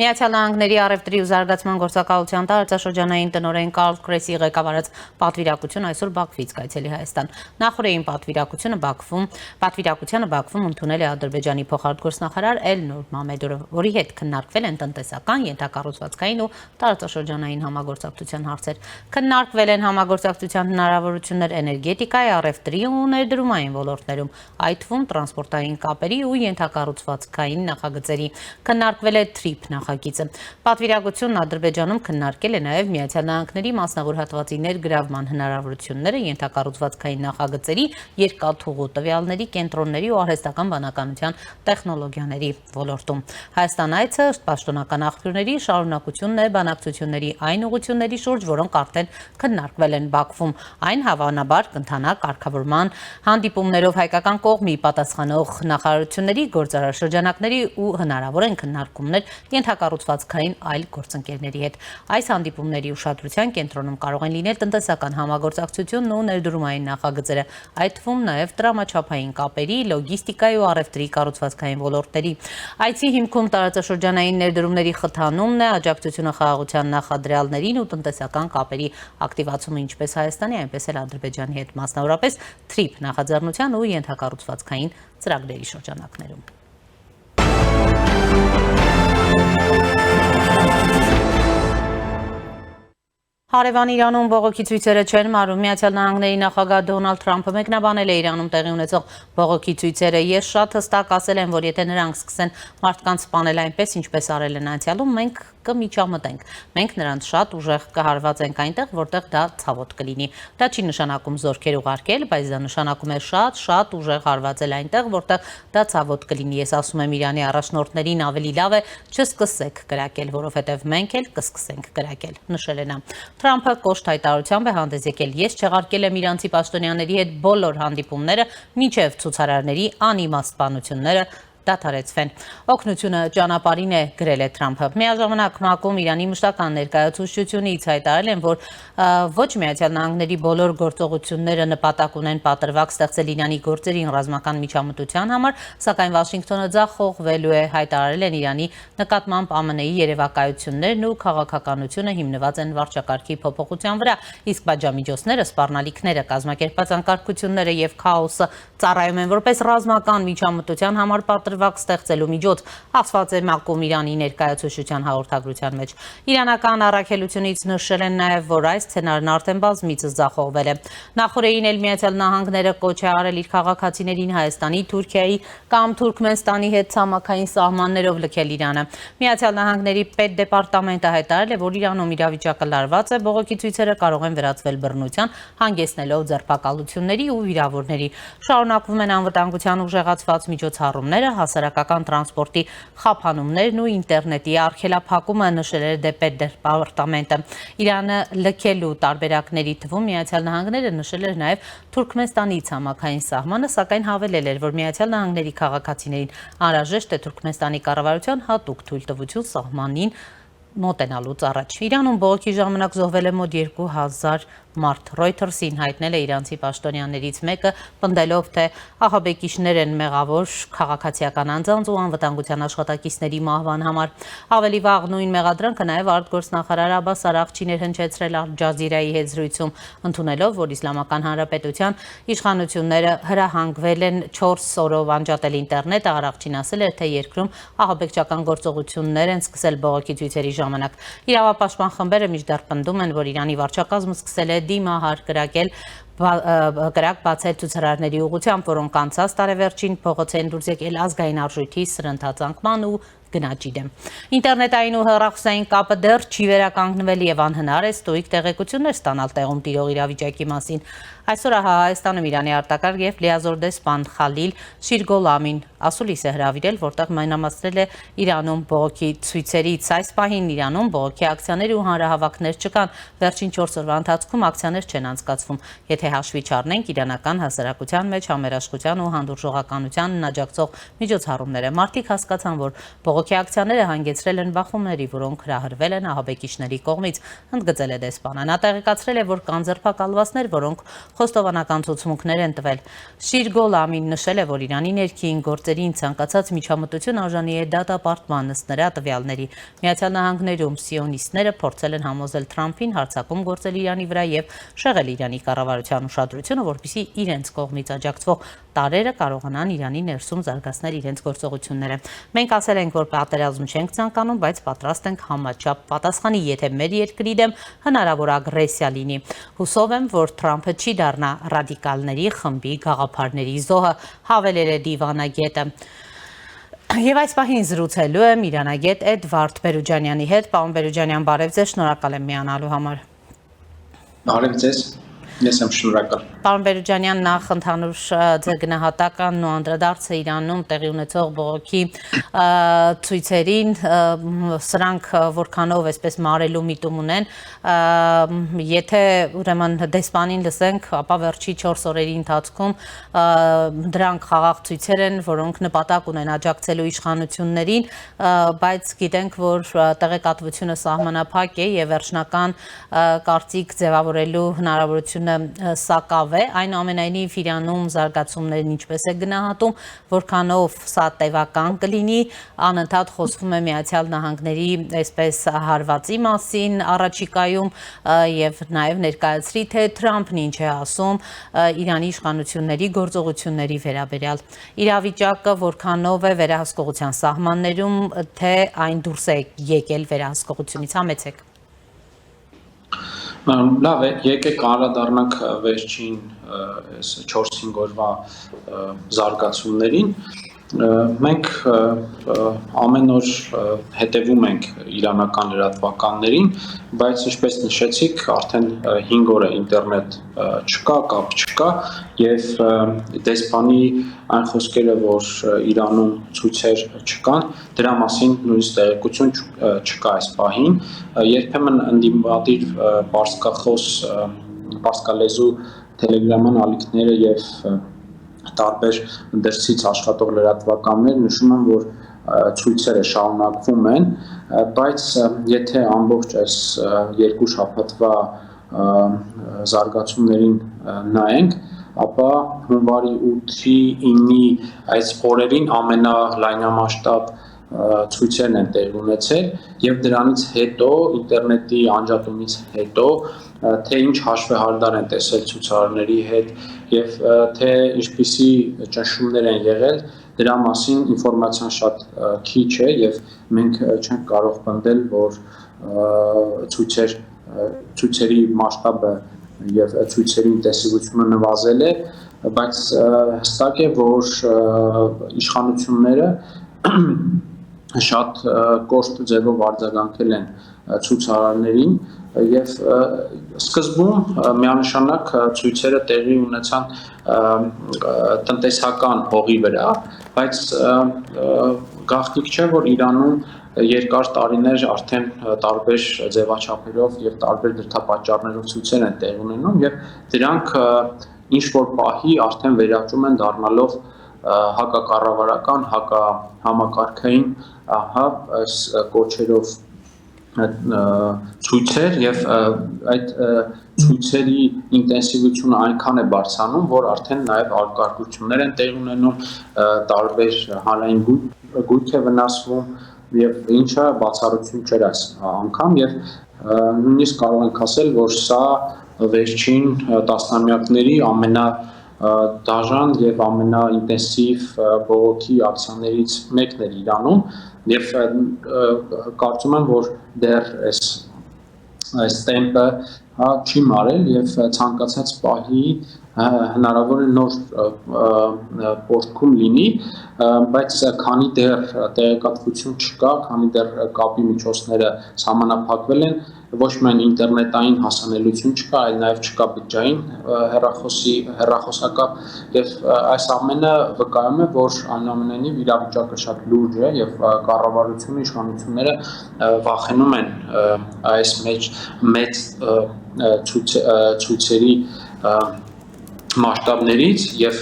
Միացյալ Նահանգների առևտրի ու զարգացման գործակալության տարածաշրջանային տնօրեն Կարլ Քրեսի ղեկավարած պատվիրակություն այսօր Բաքվից կայցելի Հայաստան։ Նախորդին պատվիրակությանը Բաքվում ընդունել է Ադրբեջանի փոխարտգործնախարար Էլնուր Մամեդովը, որի հետ քննարկվել են տնտեսական, ենթակառուցվածքային ու տարածաշրջանային համագործակցության հարցեր։ Քննարկվել են համագործակցության հնարավորություններ էներգետիկայի, առևտրի ու ներդրումային ոլորտներում, այդ թվում տրանսպորտային կապերի ու ենթակառուցվածքային նախագծերի։ Քննարկվել է TRIP նախագիծը։ Պատվիրակությունն Ադրբեջանում քննարկել է նաև Միացյալ Նահանգների մասնավոր հատվածի ներգրավման հնարավորությունները ենթակառուցվածքային նախագծերի, երկաթուղու տվյալների, կենտրոնների ու արհեստական բանականության տեխնոլոգիաների ոլորտում։ Հայաստան այցը պաշտոնական աղբյուրների շարունակությունն է բանակցությունների այն ուղղությունների շուրջ, որոնք արդեն քննարկվել են Բաքվում։ Այն հավանաբար կընթանա կարգավորման հանդիպումներով հայկական կողմի պատասխանող նախարարությունների, գործարար շրջանակների ու հնարավոր են քննարկումներ ենթակառուցվածքային այլ գործընկերների հետ։ Այս հանդիպումների ուշադրության կենտրոնում կարող են լինել տնտեսական համագործակցությունն ու ներդրումային նախագծերը, այդ թվում նաև տրամաչափային կապերի, լոգիստիկայի ու առևտրի կառուցվածքային ոլորտների։ Այցի հիմքում տարածաշրջանային ներդրումների խթանումն է, աջակցությունը խաղաղության նախադրյալներին ու տնտեսական կապերի ակտիվացումը ինչպես Հայաստանի, այնպես էլ Ադրբեջանի հետ, մասնավորապես TRIP նախաձեռնության ու ենթակառուցվածքային ծրագրերի շրջանակներում։ Հարևան Իրանում բողոքի ցույցերը չեն մարում։ Միացյալ Նահանգների նախագահ Դոնալդ Թրամփը մեկնաբանել է Իրանում տեղի ունեցող բողոքի ցույցերը։ Ես շատ հստակ ասել եմ, որ եթե նրանք սկսեն մարդկանց սպանել այնպես, ինչպես արել են անցյալում, մենք կմիջամտենք։ Մենք նրանց շատ ուժեղ կհարվածենք այնտեղ, որտեղ դա ցավոտ կլինի։ Դա չի նշանակում զորքեր ուղարկել, բայց դա նշանակում է շատ ուժեղ հարվածել այնտեղ, որտեղ դա ցավոտ կլինի։ Ես ասում եմ Իրանի առաջնորդներին ավելի լավ է չսկսեք կրակել, որովհետև մենք էլ կսկսենք կրակել, նշել է նա։ Թրամփը կոշտ հայտարարությամբ է հանդես եկել։ Ես չեղարկել եմ իրանցի պաշտոնյաների հետ բոլոր հանդիպումները, մինչև ցուցարարների անիմաստ դադարեցվեն։ Օգնությունը ճանապարհին է, գրել է Թրամփը։ Միաժամանակ ՄԱԿ-ում Իրանի մշտական ներկայացուցչությունից հայտարարել են, որ ոչ Միացյալ Նահանգների բոլոր գործողությունները նպատակ ունեն պատրվակ ստեղծել Իրանի գործերին ռազմական միջամտության համար, սակայն Վաշինգտոնը ձախողվելու է, հայտարարել են Իրանի նկատմամբ ԱՄՆ-ի երևակայություններն ու քաղաքականությունը հիմնված են վարչակարգի փոփոխության վրա, իսկ պատժամիջոցները, սպառնալիքները, կազմակերպած անկարգությունները եւ քաոսը ծառայում են որպես ռազմական միջամտության համար պատրվակ ստեղծելու միջոց, ասված է ՄԱԿ-ում Իրանի ներկայացուցչության հաղորդագրության մեջ։ Իրանական առաքելությունից նշել են նաև, որ այս սցենարն արդեն բազմիցս ձախողվել է։ Նախորդին էլ Միացյալ Նահանգները կոչ է արել իր քաղաքացիներին Հայաստանի, Թուրքիայի կամ Թուրքմենստանի հետ ցամաքային սահմաններով լքել Իրանը։ Միացյալ Նահանգների պետդեպարտամենտը հայտարարել է, որ Իրանում իրավիճակը լարված է, բողոքի ցույցերը կարող են վերածվել բռնության, հանգեցնելով ձերբակալությունների ու վիրավորների։ Շարունակվում են անվտանգության ուժեղացված միջոցառումները, հասարակական տրանսպորտի խափանումներն ու ինտերնետի արգելափակումը, նշել է պետդեպարտամենտը։ Իրանը լքելու տարբերակների թվում Միացյալ Նահանգները նշել էր նաև Թուրքմենստանի ցամաքային սահմանը, սակայն հավելել էր, որ Միացյալ Նահանգների քաղաքացիներին անհրաժեշտ է Թուրքմենստանի կառավարության հատուկ թույլտվություն սահմանին մոտենալուց առաջ։ Իրանում բողոքի ժամանակ զոհվել է մոտ 2000 մարդ։ Reuters-ին հայտնել է իրանցի պաշտոնյաներից մեկը, պնդելով, թե ահաբեկիչներ են մեղավոր քաղաքացիական անձանց ու անվտանգության աշխատակիցների մահվան համար։ Ավելի վաղ նույն մեղադրանքը նաև արտգործնախարար Աբբաս Արաղչին էր հնչեցրել Ալ Ջազիրայի հետ զրույցում, ընդունելով, որ Իսլամական Հանրապետության իշխանությունները հրահանգվել են 4 օրով անջատել ինտերնետը, Արաղչին ասել էր, թե երկրում ահաբեկչական գործողություններ են սկսել բողոքի ցույցերի ժամանակ։ Իրավապաշտպան խմբերը մինչդեռ պնդում են, որ Իրանի վարչակազմը սկսել է դիմահար կրակ բացել ցուցարարների ուղղությամբ, որոնք անցած տարեվերջին փողոց են դուրս եկել ազգային արժույթի սրընթաց ու գնաճի դեմ։ Ինտերնետային ու հեռախոսային կապը դեռ չի վերականգնվել եւ անհնար է ստույգ տեղեկություններ ստանալ տեղում տիրող իրավիճակի մասին։ Այսօր Հայաստանում Իրանի արտակարգ եւ լիազոր դեսպան Խալիլ Շիրգոլամին ասուլիս է հրավիրել, որտեղ մայնամասնել է Իրանում բողոքի ցույցերից։ Այս պահին Իրանում բողոքի ակցիաներ ու հանրահավաքներ չկան։ Վերջին 4 օրվա ընթացքում ակցիաներ չեն անցկացվում։ Եթե հաշվի չառնենք իրանական հասարակության մեջ համերաշխության ու հանդուրժողականությանն աջակցող միջոցառումները, մարդիկ հասկացան, որ Բողոքի ակցիաները հանգեցրել են բախումների, որոնք հրահրվել են ահաբեկիչների կողմից, ընդգծել է դեսպանը։ Նա տեղեկացրել է, որ կան ձերբակալվածներ, որոնք խոստովանական ցուցմունքներ են տվել։ Շիրգոլ Ամին նշել է, որ Իրանի ներքին գործերին ցանկացած միջամտություն արժանի է դատապարտման ըստ նրա տվյալների։ Միացյալ Նահանգներում սիոնիստները փորձել են համոզել Թրամփին հարձակում գործել Իրանի վրա եւ շեղել Իրանի կառավարության ուշադրությունը, որպեսզի իրենց կողմից աջակցվող տարրերը կարողանան Իրանի ներսում զարգացնել իրենց գործողությունները։ Մենք ասել ենք, որ պատերազմ չենք ցանկանում, բայց պատրաստ ենք համաչափ պատասխանի, եթե մեր երկրի դեմ հնարավոր ագրեսիա լինի։ Հուսով եմ, որ Թրամփը չի դառնա ռադիկալների խմբի գաղափարների զոհը, հավելել է դիվանագետը։ Եվ այս պահին զրուցելու եմ իրանագետ Էդվարդ Բերուջանյանի հետ։ Պարոն Բերուջանյան, բարև ձեզ, շնորհակալ եմ միանալու համար։ Բարև ձեզ, ես եմ շնորհակալ։ Պարոն Բերուջանյան, նախ ընդհանուր ձեր գնահատականն ու անդրադարձը Իրանում տեղի ունեցող բողոքի ցույցերին, սրանք որքանով այսպես մարելու միտում ունեն, եթե ուրեմն դեսպանին լսենք, ապա վերջի 4 օրերի ընթացքում դրանք խաղաղ ցույցեր են, որոնք նպատակ ունեն աջակցելու իշխանություններին, բայց գիտենք, որ տեղեկատվությունը սահմանափակ է եւ վերջնական կարծիք ձևավորելու հնարավորությունը սակավ է, այնուամենայնիվ Իրանում զարգացումներն ինչպես է գնահատում, որքանով սա տևական կլինի, անընդհատ խոսվում է Միացյալ Նահանգների այսպես հարվածի մասին առաջիկայում եւ նաեւ ներկայացրի, թե Թրամփն ինչ է ասում Իրանի իշխանությունների գործողությունների վերաբերյալ։ Իրավիճակը որքանով է վերահսկողության սահմաններում, թե այն դուրս է եկել վերահսկողությունից, համեցեք։ Լավ է, եկեք անդրադառնանք վերջին 4-5 օրվա զարգացումներին։ Մենք ամեն օր հետևում ենք իրանական լրատվականներին, բայց ինչպես նշեցիք, արդեն 5 օր է ինտերնետ չկա, կապ չկա եւ դեսպանի այն խոսքերը, որ Իրանում ցույցեր չկան, դրա մասին նույնիսկ տեղեկություն չկա այս պահին։ Երբեմն ընդդիմադիր պարսկախոս պարսկալեզու տելեգրաման ալիքները եւ տարբեր դրսից աշխատող լրատվականներ նշում են, որ ցույցերը շարունակվում են, բայց եթե ամբողջ այս երկու շաբաթվա զարգացումներին նայենք, ապա հունվարի 8-ի 9-ի այս օրերին ամենալայնամասշտաբ ցույցերն են տեղի ունեցել եւ դրանից հետո ինտերնետի անջատումից հետո թե ինչ հաշվեհարդար են տեսել ցուցարարների հետ եւ թե ինչպիսի ճնշումներ են եղել, դրա մասին ինֆորմացիան շատ քիչ է եւ մենք չենք կարող պնդել, որ ցույցերի մասշտաբը եւ ցույցերի ինտենսիվությունը նվազել է, բայց հստակ է, որ իշխանությունները շատ կոշտ ձևով արձագանքել են ցուցարարներին եւ սկզբում միանշանակ ցույցերը տեղի ունեցան տնտեսական հողի վրա, բայց գաղտնիք չէ, որ Իրանում երկար տարիներ արդեն տարբեր ձևաչափերով եւ տարբեր դրդապատճառներով ցույցեր են տեղի ունենում եւ դրանք ինչ որ պահի արդեն վերաճում են դառնալով հակակառավարական, հակահամակարգային այս կոչերով ցույցեր եւ այդ ցույցերի ինտենսիվությունը այնքան է բարձրանում, որ արդեն նաեւ արգարկություններ են տեղի ունենում, տարբեր հանրային գույք է վնասվում եւ ինչը բացառություն չէր այս անգամ եւ նույնիսկ կարող ենք ասել, որ սա վերջին տասնամյակների դաժան եւ ամենաինտենսիվ բողոքի ակցիաներից մեկն էր Իրանում եւ կարծում եմ, որ դեռ այս տեմպը չի մարել եւ ցանկացած պահի հնարավոր է նոր պորտքում լինի, բայց քանի դեռ տեղեկատվություն չկա, քանի դեռ կապի միջոցները սահմանափակվել են, ոչ միայն ինտերնետային հասանելիություն չկա, այլ նաև չկա բջջային հեռախոսակապ եւ այս ամենը վկայում է, որ այնուամենայնիվ իրավիճակը շատ լուրջ է եւ կառավարությունը, իշխանությունները վախենում են այս մեծ ցույցերի մասշտաբներից եւ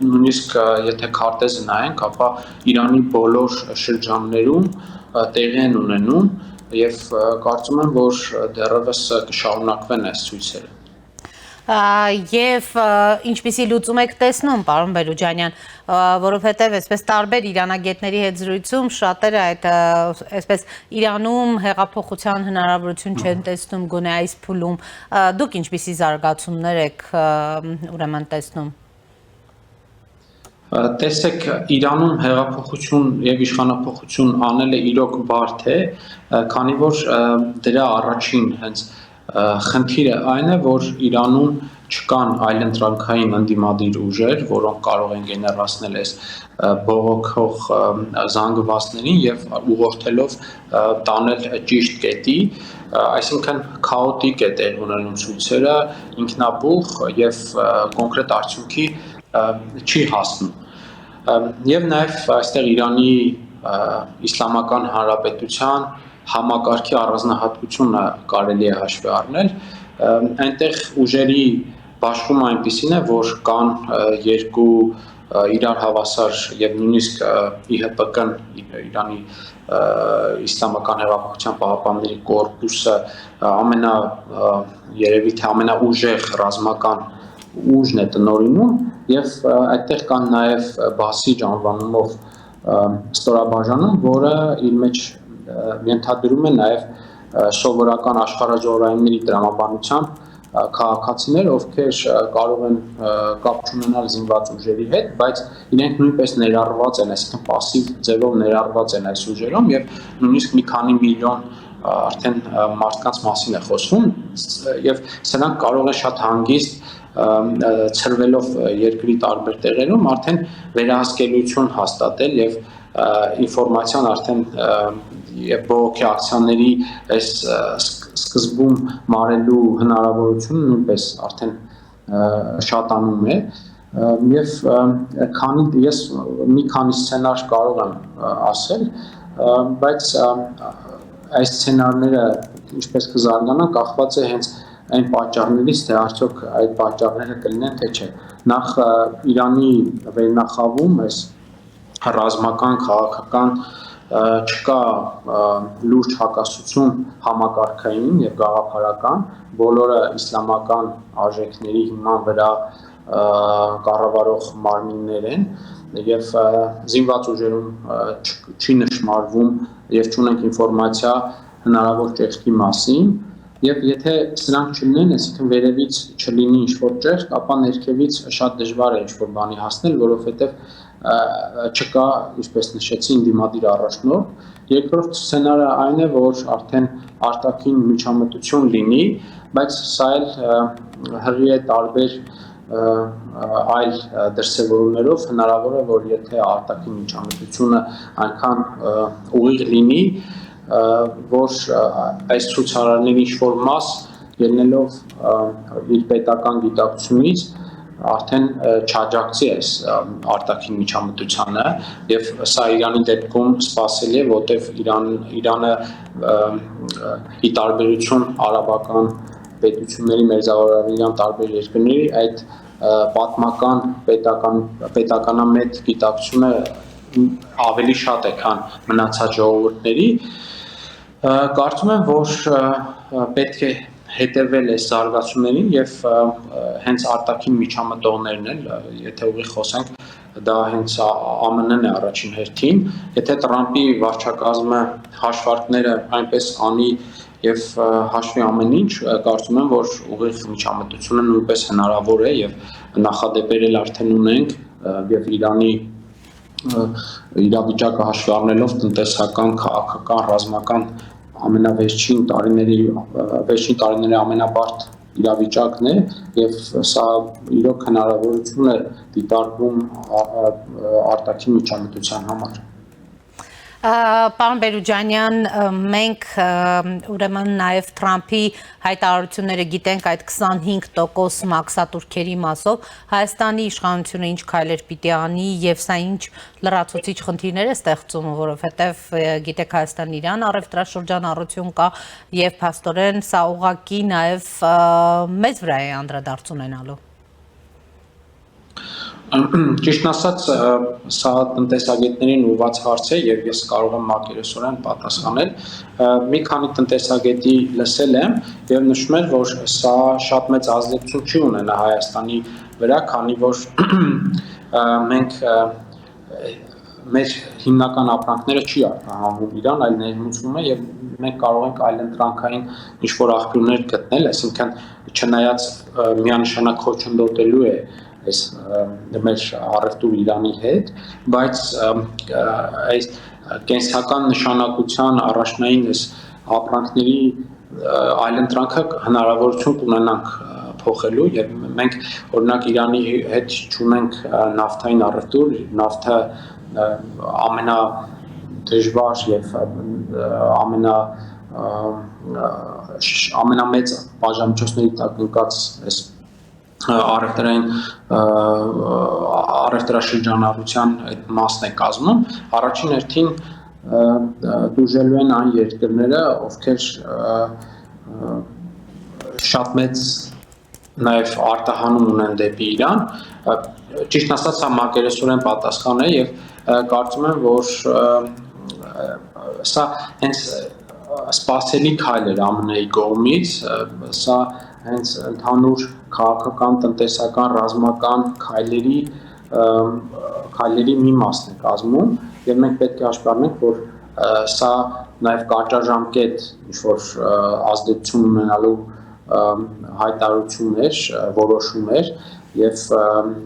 նույնիսկ եթե քարտեզը նայենք, ապա Իրանի բոլոր շրջաններում տեղի են ունենում եւ կարծում եմ, որ դեռևս կշարունակվեն այս ցույցերը։ Եվ ինչպիսի լուծում եք տեսնում, պարոն Բելուջանյան, որովհետև այսպես տարբեր իրանագետների հետ զրույցում շատերը այդ այսպես Իրանում հեղափոխության հնարավորություն չեն տեսնում գոնե այս փուլում, դուք ինչպիսի զարգացումներ եք ուրեմն տեսնում։ Տեսեք, Իրանում հեղափոխություն եւ իշխանափոխություն անելը իրոք բարդ է, քանի որ դրա առաջին հենց խնդիրը այն է, որ Իրանում չկան այլընտրանքային ընդդիմադիր ուժեր, որոնք կարող են գեներացնել այս բողոքող զանգվածներին եւ ուղղորդելով տանել ճիշտ կետի, այսինքն քաոտիկ է տեղ ունենում ցույցերը, ինքնաբուխ եւ կոնկրետ արդյունքի չի հասնում։ Եվ նաև այստեղ Իրանի Իսլամական Հանրապետության համակարգի առանձնահատկությունը կարելի է հաշվի առնել, այնտեղ ուժերի բաշխումը այնպիսին է, որ կան երկու իրար հավասար եւ նույնիսկ ԻՀՊԿ-ն Իրանի Իսլամական Հեղափոխության պահապանների կորպուսը երևի թե ամենաուժեղ ռազմական ուժն է տնօրինում եւ այդտեղ կան նաեւ Բասիջ անվանումով ստորաբաժանում, որը իր մեջ ենթադրում է նաեւ սովորական աշխարհաժողովայինների տրամաբանությամբ քաղաքացիներ, ովքեր կարող են կապ ունենալ զինված ուժերի հետ, բայց իրենք նույնպես ներառված են, այսինքն пассив ձևով ներառված են այս ուժերում եւ նույնիսկ մի քանի միլիոն արդեն մարդկանց մասին է խոսվում եւ սրանք կարող է շատ հանգիստ ցրվելով երկրի տարբեր տեղերում արդեն վերահսկելիություն հաստատել եւ ինֆորմացիան արդեն եւ բողոքի ակցիաների այս սկզբում մարելու հնարավորությունը նույնպես արդեն շատանում է եւ ես մի քանի սցենար կարող եմ ասել, բայց այս սցենարները ինչպես կզարգանան կախված է հենց այն պատճառներից, թե արդյոք այդ պատճառները կլինեն, թե չէ։ Նախ Իրանի վերնախավում այս ռազմական, քաղաքական չկա լուրջ հակասություն համակարգային եւ գաղափարական, բոլորը իսլամական արժեքների հիման վրա կառավարող մարմիններ են եւ զինված ուժերում չի նշмарվում եւ չունենք ինֆորմացիա հնարավոր ճեղքի մասին եւ եթե սրանք չլինեն, այսինքն վերևից չլինի ինչ-որ ճեղք, ապա ներքևից շատ դժվար է ինչ-որ բանի հասնել, որովհետեւ չկա, ինչպես նշեցի, ինդիմադիր առաջնորդ։ Երկրորդ սցենարը այն է, որ արդեն արտաքին միջամտություն լինի, բայց սա էլ հղի է տարբեր այլ դրսևորումներով հնարավոր է, որ եթե արտաքին միջամտությունը այնքան ուղիղ լինի, որ այս ցուցարարների ինչ-որ մաս ելնելով իր պետական գիտակցությունից արդեն չաջակցի այս արտաքին միջամտությանը եւ սա Իրանի դեպքում սպասելի է, որտեղ Իրանը ի տարբերություն արաբական պետությունների մերձավորական տարբեր երկրների այդ պատմական պետականամետ գիտակցությունը ավելի շատ է, քան մնացած ժողովուրդների։ Կարծում եմ, որ պետք է հետևել այս զարգացումներին եւ հենց արտաքին միջամտողներն էլ, եթե ուղիղ խոսենք, դա հենց ԱՄՆ-ն է առաջին հերթին, եթե Տրամպի վարչակազմը հաշվարկները այնպես անի եւ հաշվի ամեն ինչ, կարծում եմ, որ ուղիղ միջամտությունը նույնպես հնարավոր է եւ նախադեպեր էլ արդեն ունենք եւ Իրանի իրավիճակը հաշվի առնելով տնտեսական, քաղաքական, ռազմական ամենավերջին տարիների ամենաբարդ իրավիճակն է եւ սա իրոք հնարավորություն է դիտարկվում արտաքին միջամտության համար։ Պարոն Բելուջանյան, մենք ուրեմն նաև Թրամփի հայտարարությունները գիտենք այդ 25% մաքսատուրքերի մասով Հայաստանի իշխանությունը ինչ քայլեր պիտի անի եւ սա ինչ լրացուցիչ խնդիրներ է ստեղծում, որովհետեւ գիտեք Հայաստան-Իրան առևտրաշրջանառություն կա եւ փաստորեն սա ուղղակի նաև մեծ վրա է անդրադարձ ունենալու։ Ճիշտ ասած, սա տնտեսագետներին ուղղված հարց է եւ ես կարող եմ մակերեսորեն պատասխանել։ Մի քանի տնտեսագետի լսել եմ եւ նշում են, որ սա շատ մեծ ազդեցություն չի ունենա Հայաստանի վրա, քանի որ մենք մեր հիմնական ապրանքները չի արտահանվում Իրան, այլ ներմուծվում է եւ մենք կարող ենք այլընտրանքային ինչ-որ աղբյուրներ գտնել, այսինքն չնայած միանշանակ խոչընդոտելու է այս մեր առևտուր Իրանի հետ, բայց այս կենսական նշանակության առաջնային այս ապրանքների այլընտրանքը հնարավորություն կունենանք փոխելու եւ մենք օրինակ Իրանի հետ չունենք նավթային առևտուր, նավթը ամենադժվար եւ ամենամեծ բաժանմիջոցների տակ ընկած այս առևտրաշրջանառության այդ մասն է կազմում, առաջին հերթին դուժելու են այն երկրները, ովքեր շատ մեծ նաև արտահանում ունեն դեպի Իրան, ճիշտ ասած սա մակերեսորեն պատասխան է եւ կարծում եմ, որ սա հենց սպասելի քայլ էր ԱՄՆ-ի կողմից, սա հենց ընդհանուր քաղաքական, տնտեսական, ռազմական քայլերի մի մասն է կազմում եւ մենք պետք է հաշվառենք, որ սա նաև կարճաժամկետ ինչ-որ ազդեցություն ունենալու հայտարարություններ, որոշումներ եւ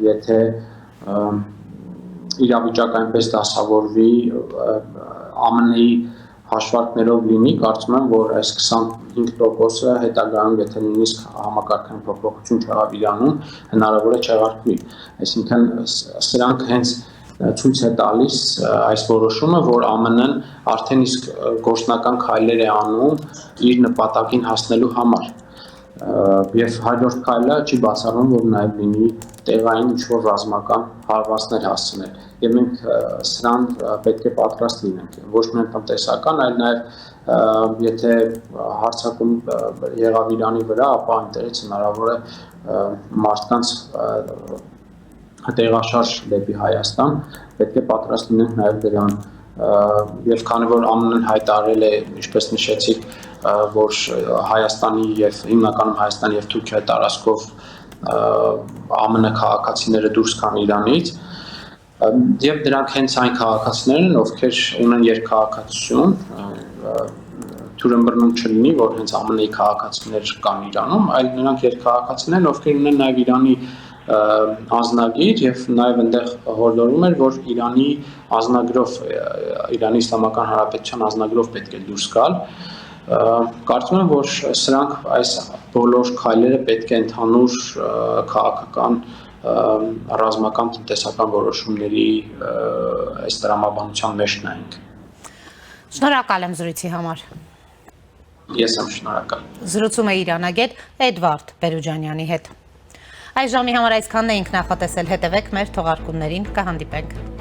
եթե իրավիճակը այնպես դասավորվի ԱՄՆ-ի հաշվարկներով լինի, կարծում եմ, որ այս 25%-ը հետագայում, եթե նույնիսկ համակարգային փոփոխություն չեղավ Իրանում, հնարավոր է չեղարկվի։ Այսինքն սրանք հենց ցույց է տալիս այս որոշումը, որ ԱՄՆ-ն արդեն իսկ գործնական քայլեր է անում իր նպատակին հասնելու համար։ Եվ հաջորդ քայլը չի բացառում, որ նաև լինի տեղային ինչ-որ ռազմական հարվածներ հասցնել։ Եվ մենք սրան պետք է պատրաստ լինենք, ոչ միայն տնտեսական, այլ նաև եթե հարձակում եղավ Իրանի վրա, ապա այնտեղից հնարավոր է մարդկանց տեղաշարժ դեպի Հայաստան, պետք է պատրաստ լինենք նաև դրան։ Եվ քանի որ ԱՄՆ-ն հայտարարել է, ինչպես նշեցիք, որ Հայաստանի եւ հիմնականում Հայաստանի եւ Թուրքիայի տարածքով ԱՄՆ քաղաքացիները դուրս գան Իրանից, եւ դրանք հենց այն քաղաքացիներն են, ովքեր ունեն երկքաղաքացիություն, թուրըմբռնում չլինի, որ հենց ԱՄՆ-ի քաղաքացիներ կան Իրանում, այլ նրանք երկքաղաքացիներ են, ովքեր ունեն նաեւ Իրանի անձնագիր եւ նաեւ այնտեղ հորդորում էր, որ Իրանի անձնագրով, Իրանի Իսլամական Հանրապետության անձնագրով պետք է դուրս գալ։ Կարծում եմ, որ սրանք այս բոլոր քայլերը պետք է ընդհանուր քաղաքական, ռազմական, տնտեսական որոշումների այս տրամաբանության մեջ նայենք։ Շնորհակալ եմ զրույցի համար։ Ես եմ շնորհակալ։ Զրուցում է իրանագետ Էդվարդ Պերուջանյանի հետ։ Այս ժամի համար այսքանն էինք նախատեսել, հետևեք մեր թողարկումներին, կհանդիպենք։